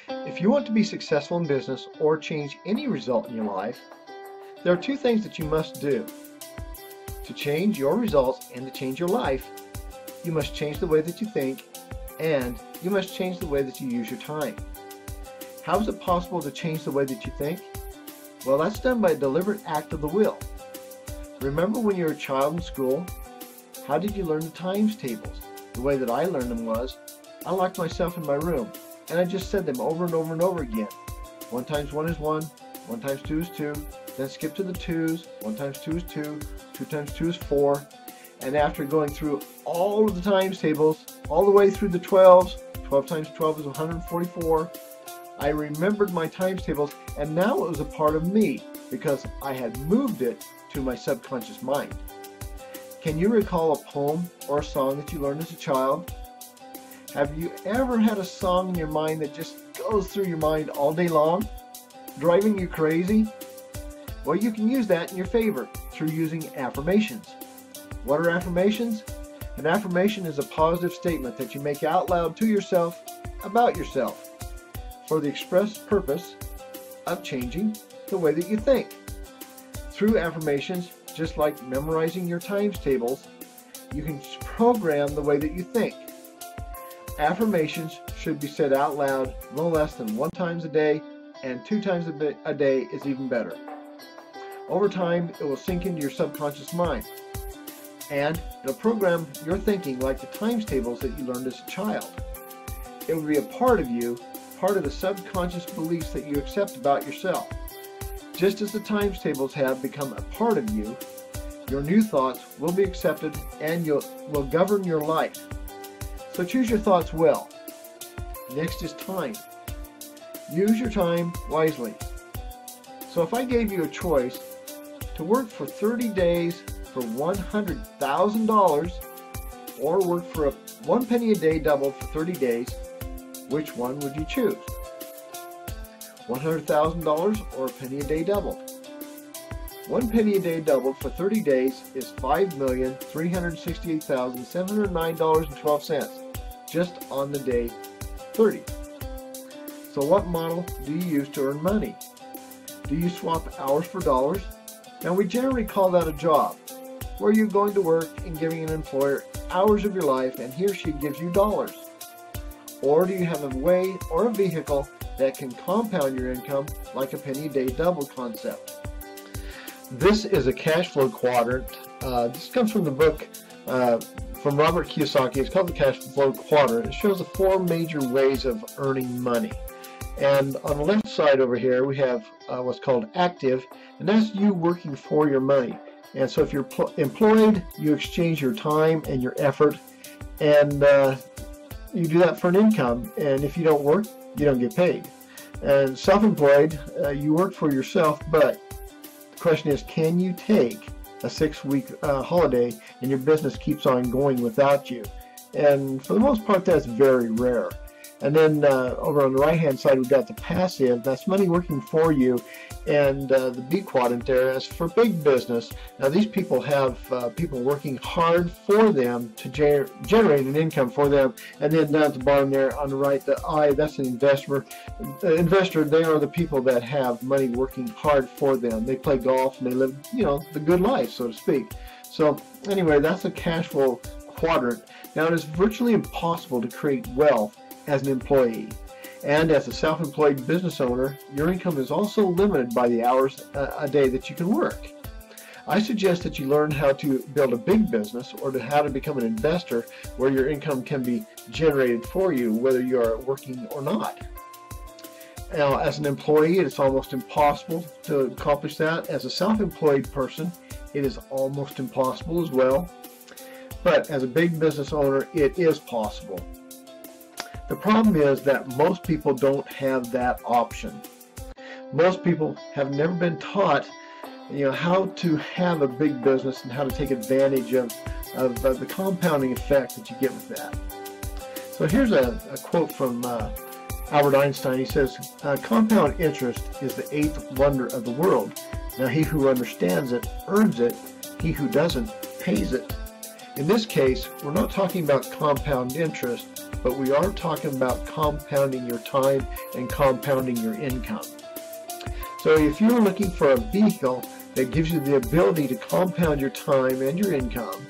If you want to be successful in business or change any result in your life, there are two things that you must do. To change your results and to change your life, you must change the way that you think, and you must change the way that you use your time. How is it possible to change the way that you think? Well, that's done by a deliberate act of the will. Remember when you were a child in school? How did you learn the times tables? The way that I learned them was, I locked myself in my room, and I just said them over and over and over again. 1 times 1 is 1, 1 times 2 is 2, then skip to the 2's, 1 times 2 is 2, 2 times 2 is 4, and after going through all of the times tables, all the way through the 12's, 12 times 12 is 144, I remembered my times tables, and now it was a part of me because I had moved it to my subconscious mind. Can you recall a poem or a song that you learned as a child? Have you ever had a song in your mind that just goes through your mind all day long, driving you crazy? Well, you can use that in your favor through using affirmations. What are affirmations? An affirmation is a positive statement that you make out loud to yourself about yourself for the express purpose of changing the way that you think. Through affirmations, just like memorizing your times tables, you can program the way that you think. Affirmations should be said out loud no less than 1 time a day, and 2 times a day is even better. Over time, it will sink into your subconscious mind, and it'll program your thinking like the times tables that you learned as a child. It will be a part of you, part of the subconscious beliefs that you accept about yourself. Just as the times tables have become a part of you, your new thoughts will be accepted and will govern your life. So choose your thoughts well. Next is time. Use your time wisely. So if I gave you a choice to work for 30 days for $100,000 or work for 1 penny a day double for 30 days, which one would you choose? $100,000 or a penny a day double? 1 penny a day doubled for 30 days is $5,368,709.12 just on the day 30. So what model do you use to earn money? Do you swap hours for dollars? Now we generally call that a job, where you're going to work and giving an employer hours of your life and he or she gives you dollars. Or do you have a way or a vehicle that can compound your income like a penny a day double concept? This is a cash flow quadrant. This comes from the book from Robert Kiyosaki. It's called the Cash Flow Quadrant. It shows the 4 major ways of earning money. And on the left side over here, we have what's called active, and that's you working for your money. And so if you're employed, you exchange your time and your effort, and you do that for an income. And if you don't work, you don't get paid. And self-employed, you work for yourself, but the question is, can you take a 6-week holiday and your business keeps on going without you? And for the most part, that's very rare. And then over on the right-hand side, we've got the passive. That's money working for you. And the B quadrant there is for big business. Now, these people have people working hard for them to generate an income for them. And then down at the bottom there on the right, the I, that's an investor. Investor, they are the people that have money working hard for them. They play golf and they live, the good life, so to speak. So anyway, that's a cash flow quadrant. Now, it is virtually impossible to create wealth as an employee. And as a self-employed business owner, your income is also limited by the hours a day that you can work. I suggest that you learn how to build a big business or how to become an investor where your income can be generated for you, whether you are working or not. Now, as an employee, it's almost impossible to accomplish that. As a self-employed person, it is almost impossible as well. But as a big business owner, it is possible. The problem is that most people don't have that option. Most people have never been taught, how to have a big business and how to take advantage of the compounding effect that you get with that. So here's a quote from Albert Einstein. He says, compound interest is the 8th wonder of the world. Now he who understands it earns it, he who doesn't pays it. In this case, we're not talking about compound interest, but we are talking about compounding your time and compounding your income. So if you're looking for a vehicle that gives you the ability to compound your time and your income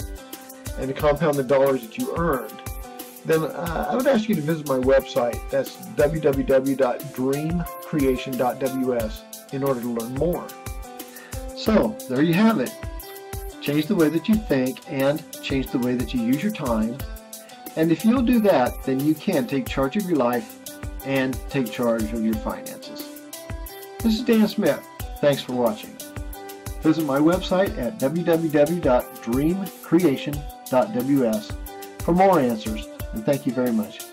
and to compound the dollars that you earned, then I would ask you to visit my website. That's www.dreamcreation.ws in order to learn more. So there you have it. Change the way that you think and change the way that you use your time. And if you'll do that, then you can take charge of your life and take charge of your finances. This is Dan Smith. Thanks for watching. Visit my website at www.dreamcreation.ws for more answers, and thank you very much.